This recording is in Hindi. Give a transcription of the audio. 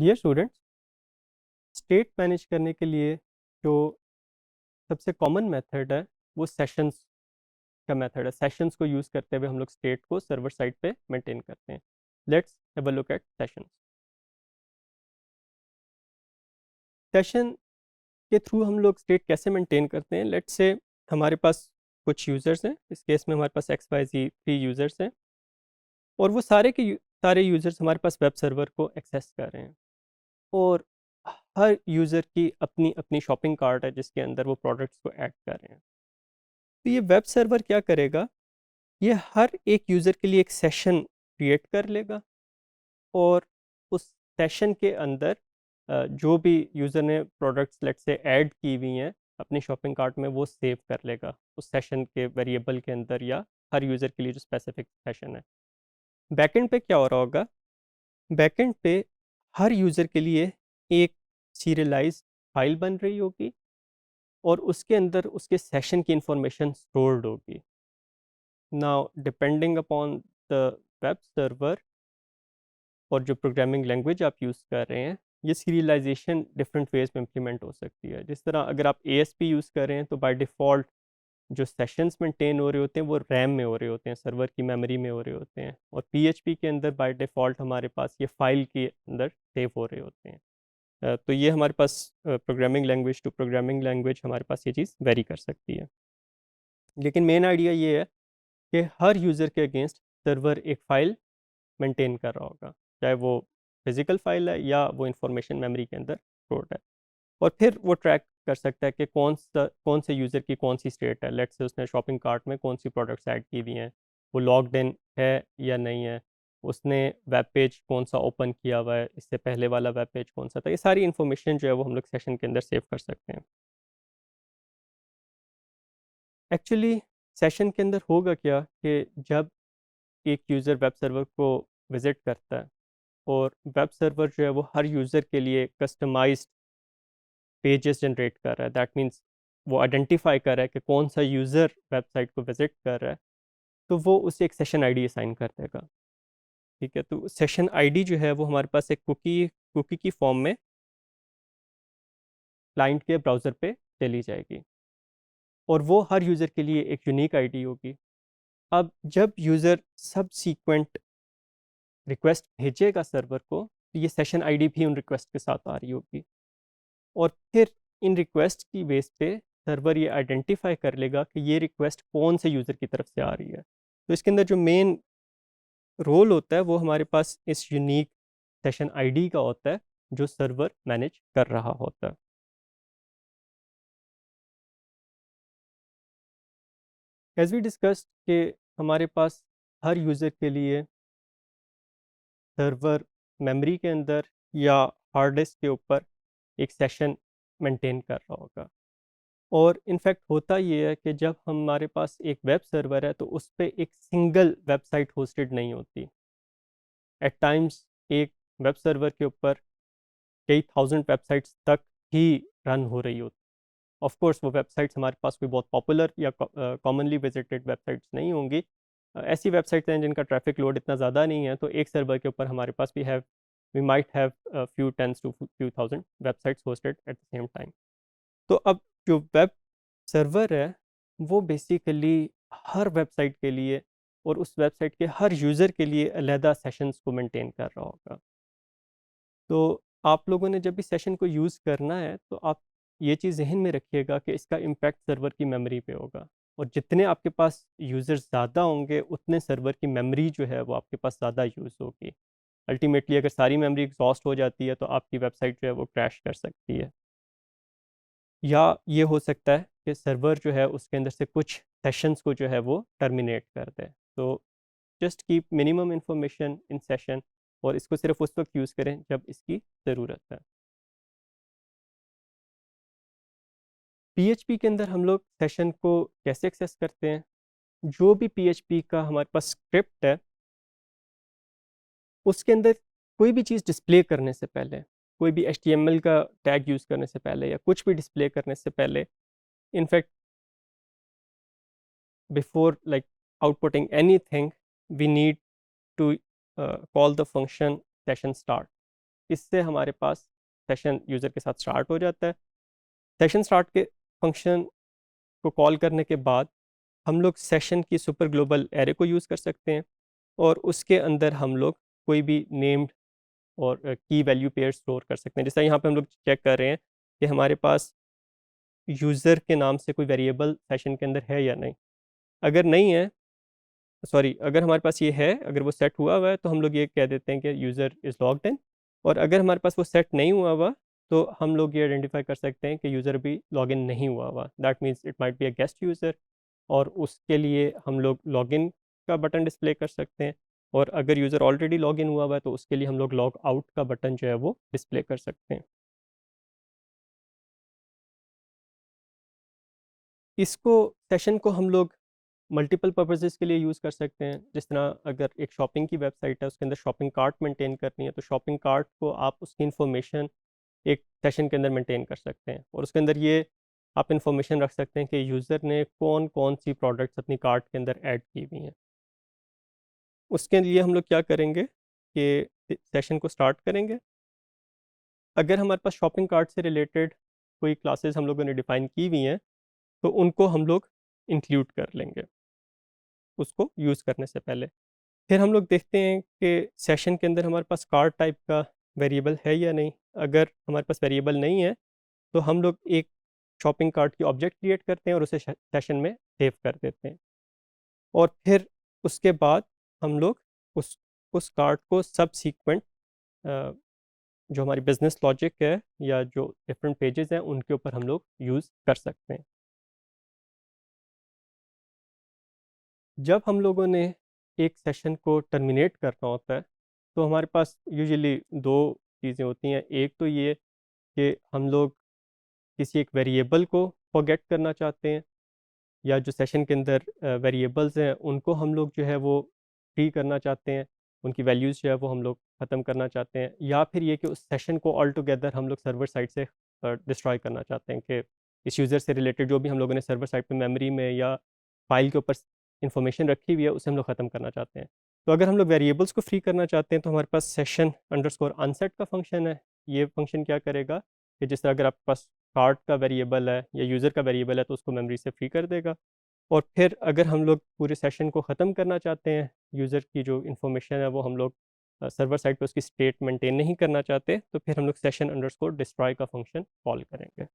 डियर स्टूडेंट्स, स्टेट मैनेज करने के लिए जो सबसे कॉमन मेथड है वो सेशंस का मेथड है। सेशंस को यूज़ करते हुए हम लोग स्टेट को सर्वर साइड पे मेंटेन करते हैं। Let's have a look at sessions. Session के थ्रू हम लोग स्टेट कैसे मेंटेन करते हैं? लेट्स से हमारे पास कुछ यूज़र्स हैं। इस केस में हमारे पास XYZ 3 यूज़र्स हैं और वो सारे के सारे यूज़र्स हमारे पास वेब सर्वर को एक्सेस कर रहे हैं। और हर यूज़र की अपनी अपनी शॉपिंग कार्ट है जिसके अंदर वो प्रोडक्ट्स को ऐड कर रहे हैं। तो ये वेब सर्वर क्या करेगा, ये हर एक यूज़र के लिए एक सेशन क्रिएट कर लेगा और उस सेशन के अंदर जो भी यूज़र ने प्रोडक्ट्स लेट से ऐड की हुई हैं अपनी शॉपिंग कार्ट में, वो सेव कर लेगा उस सेशन के वेरिएबल के अंदर या हर यूज़र के लिए जो स्पेसिफिक सेशन है। बैकएंड पे क्या हो रहा होगा? बैकएंड पे हर यूज़र के लिए एक सीरियलाइज्ड फाइल बन रही होगी और उसके अंदर उसके सेशन की इंफॉर्मेशन स्टोर्ड होगी। Now depending upon the web server और जो प्रोग्रामिंग लैंग्वेज आप यूज़ कर रहे हैं, ये सीरियलाइजेशन डिफरेंट वेज में इम्प्लीमेंट हो सकती है। जिस तरह अगर आप ASP यूज़ कर रहे हैं तो बाय डिफ़ॉल्ट जो सेशंस मेंटेन हो रहे होते हैं वो रैम में हो रहे होते हैं, सर्वर की मेमोरी में हो रहे होते हैं। और PHP के अंदर बाय डिफ़ॉल्ट हमारे पास ये फाइल के अंदर सेव हो रहे होते हैं। तो ये हमारे पास programming language to programming language हमारे पास ये चीज़ वेरी कर सकती है। लेकिन मेन आइडिया ये है कि हर यूज़र के अगेंस्ट सर्वर एक फ़ाइल मेंटेन कर रहा होगा, चाहे वो फिज़िकल फ़ाइल है या वो इंफॉर्मेशन मेमोरी के अंदर स्टोर्ड है। और फिर वो ट्रैक कर सकता है कि कौन से यूज़र की कौन सी स्टेट है। लेट्स से उसने शॉपिंग कार्ट में कौन सी प्रोडक्ट्स ऐड की हुई हैं, वो लॉग्ड इन है या नहीं है, उसने वेब पेज कौन सा ओपन किया हुआ है, इससे पहले वाला वेब पेज कौन सा था। ये सारी इन्फॉर्मेशन जो है वो हम लोग सेशन के अंदर सेव कर सकते हैं। एक्चुअली सेशन के अंदर होगा क्या कि जब एक यूज़र वेब सर्वर को विज़िट करता है और वेब सर्वर जो है वो हर यूज़र के लिए कस्टमाइज्ड पेजेस जनरेट कर रहा है। दैट मीन्स वो आइडेंटिफाई कर रहा है कि कौन सा यूज़र वेबसाइट को विज़िट कर रहा है, तो वो उसे एक सेशन आईडी असाइन कर देगा। ठीक है, तो सेशन आईडी जो है वो हमारे पास एक कुकी की फॉर्म में क्लाइंट के ब्राउज़र पे चली जाएगी और वो हर यूज़र के लिए एक यूनिक आईडी होगी। अब जब यूज़र सब सीक्वेंट रिक्वेस्ट भेजेगा सर्वर को, तो ये सेशन आईडी भी उन रिक्वेस्ट के साथ आ रही होगी और फिर इन रिक्वेस्ट की बेस पे सर्वर ये आइडेंटिफाई कर लेगा कि ये रिक्वेस्ट कौन से यूज़र की तरफ से आ रही है। तो इसके अंदर जो मेन रोल होता है वो हमारे पास इस यूनिक सेशन आईडी का होता है, जो सर्वर मैनेज कर रहा होता है। एज वी डिस्कस्ड कि हमारे पास हर यूज़र के लिए सर्वर मेमोरी के अंदर या हार्ड डिस्क के ऊपर एक सेशन मेंटेन कर रहा होगा। और इनफैक्ट होता ये है कि जब हमारे पास एक वेब सर्वर है तो उस पे एक सिंगल वेबसाइट होस्टेड नहीं होती। एट टाइम्स एक वेब सर्वर के ऊपर कई थाउजेंड वेबसाइट्स तक ही रन हो रही होती। ऑफ कोर्स वो वेबसाइट्स हमारे पास कोई बहुत पॉपुलर या कॉमनली विजिटेड वेबसाइट्स नहीं होंगी। ऐसी वेबसाइट्स हैं जिनका ट्रैफिक लोड इतना ज़्यादा नहीं है, तो एक सर्वर के ऊपर हमारे पास we might have few tens to few thousand websites hosted at the same time. तो अब जो वेब सर्वर है वो बेसिकली हर वेबसाइट के लिए और उस वेबसाइट के हर यूज़र के लिए अलहदा सेशंस को मेंटेन कर रहा होगा। तो आप लोगों ने जब भी सेशन को यूज़ करना है तो आप ये चीज़ जहन में रखिएगा कि इसका इम्पैक्ट सर्वर की मेमोरी पे होगा और जितने आपके पास यूज़र्स ज़्यादा होंगे उतने सर्वर की मेमोरी जो है वो आपके पास ज़्यादा यूज़ होगी। अल्टीमेटली अगर सारी मेमोरी एग्जॉस्ट हो जाती है तो आपकी वेबसाइट जो है वो क्रैश कर सकती है, या ये हो सकता है कि सर्वर जो है उसके अंदर से कुछ सेशंस को जो है वो टर्मिनेट कर दे। तो just keep minimum information in session और इसको सिर्फ उस वक्त यूज़ करें जब इसकी ज़रूरत है। PHP के अंदर हम लोग सेशन को कैसे एक्सेस करते हैं? जो भी PHP का हमारे पास स्क्रिप्ट है उसके अंदर कोई भी चीज़ डिस्प्ले करने से पहले, कोई भी HTML का टैग यूज़ करने से पहले या कुछ भी डिस्प्ले करने से पहले, in fact before like outputting anything, we need to call the function session start. इससे हमारे पास सेशन यूज़र के साथ स्टार्ट हो जाता है। सेशन स्टार्ट के फंक्शन को कॉल करने के बाद हम लोग सेशन की सुपर ग्लोबल एरे को यूज़ कर सकते हैं और उसके अंदर हम लोग कोई भी नेम्ड और की वैल्यू पेयर स्टोर कर सकते हैं। जैसे यहाँ पे हम लोग चेक कर रहे हैं कि हमारे पास यूज़र के नाम से कोई वेरिएबल सेशन के अंदर है या नहीं। अगर नहीं है, सॉरी, अगर हमारे पास ये है, अगर वो सेट हुआ हुआ है तो हम लोग ये कह देते हैं कि यूज़र इज़ लॉग्ड इन। और अगर हमारे पास वो सेट नहीं हुआ हुआ तो हम लोग ये आइडेंटिफाई कर सकते हैं कि यूज़र अभी लॉगिन नहीं हुआ हुआ, that means it might be a guest user. और उसके लिए हम लोग लॉगिन का बटन डिस्प्ले कर सकते हैं। और अगर यूज़र ऑलरेडी लॉगिन हुआ हुआ है तो उसके लिए हम लोग लॉग आउट का बटन जो है वो डिस्प्ले कर सकते हैं। इसको सेशन को हम लोग मल्टीपल पर्पसेस के लिए यूज़ कर सकते हैं। जिस तरह अगर एक शॉपिंग की वेबसाइट है, उसके अंदर शॉपिंग कार्ट मेंटेन करनी है, तो शॉपिंग कार्ट को आप उसकी इन्फॉर्मेशन एक सेशन के अंदर मेंटेन कर सकते हैं और उसके अंदर ये आप इन्फॉर्मेशन रख सकते हैं कि यूज़र ने कौन कौन सी प्रोडक्ट्स अपनी कार्ट के अंदर ऐड की हुई हैं। उसके लिए हम लोग क्या करेंगे कि सेशन को स्टार्ट करेंगे। अगर हमारे पास शॉपिंग कार्ट से रिलेटेड कोई क्लासेस हम लोगों ने डिफ़ाइन की हुई हैं तो उनको हम लोग इंक्लूड कर लेंगे उसको यूज़ करने से पहले। फिर हम लोग देखते हैं कि सेशन के अंदर हमारे पास कार्ट टाइप का वेरिएबल है या नहीं। अगर हमारे पास वेरिएबल नहीं है तो हम लोग एक शॉपिंग कार्ट की ऑब्जेक्ट क्रिएट करते हैं और उसे सेशन में सेव कर देते हैं। और फिर उसके बाद हम लोग उस उस कार्ट को सब सीक्वेंट जो हमारी बिजनेस लॉजिक है या जो डिफरेंट पेजेस हैं उनके ऊपर हम लोग यूज़ कर सकते हैं। जब हम लोगों ने एक सेशन को टर्मिनेट करना होता है तो हमारे पास यूजुअली दो चीज़ें होती हैं। एक तो ये कि हम लोग किसी एक वेरिएबल को फॉरगेट करना चाहते हैं या जो सेशन के अंदर वेरिएबल्स हैं उनको हम लोग जो है वो फ्री करना चाहते हैं, उनकी वैल्यूज़ जो है वो हम लोग ख़त्म करना चाहते हैं। या फिर ये कि उस सेशन को ऑल टुगेदर हम लोग सर्वर साइड से डिस्ट्रॉय करना चाहते हैं कि इस यूज़र से रिलेटेड जो भी हम लोगों ने सर्वर साइड पे मेमोरी में या फाइल के ऊपर इंफॉर्मेशन रखी हुई है उसे हम लोग ख़त्म करना चाहते हैं। तो अगर हम लोग वेरिएबल्स को फ्री करना चाहते हैं तो हमारे पास सेशन अंडरस्कोर अनसेट का फंक्शन है। ये फंक्शन क्या करेगा कि जिस तरह अगर आपके पास कार्ड का वेरिएबल है या यूज़र का वेरिएबल है तो उसको मेमोरी से फ्री कर देगा। और फिर अगर हम लोग पूरे सेशन को ख़त्म करना चाहते हैं, यूज़र की जो इन्फॉर्मेशन है वो हम लोग सर्वर साइड पे उसकी स्टेट मेंटेन नहीं करना चाहते, तो फिर हम लोग सेशन अंडरस्कोर डिस्ट्रॉय का फंक्शन कॉल करेंगे।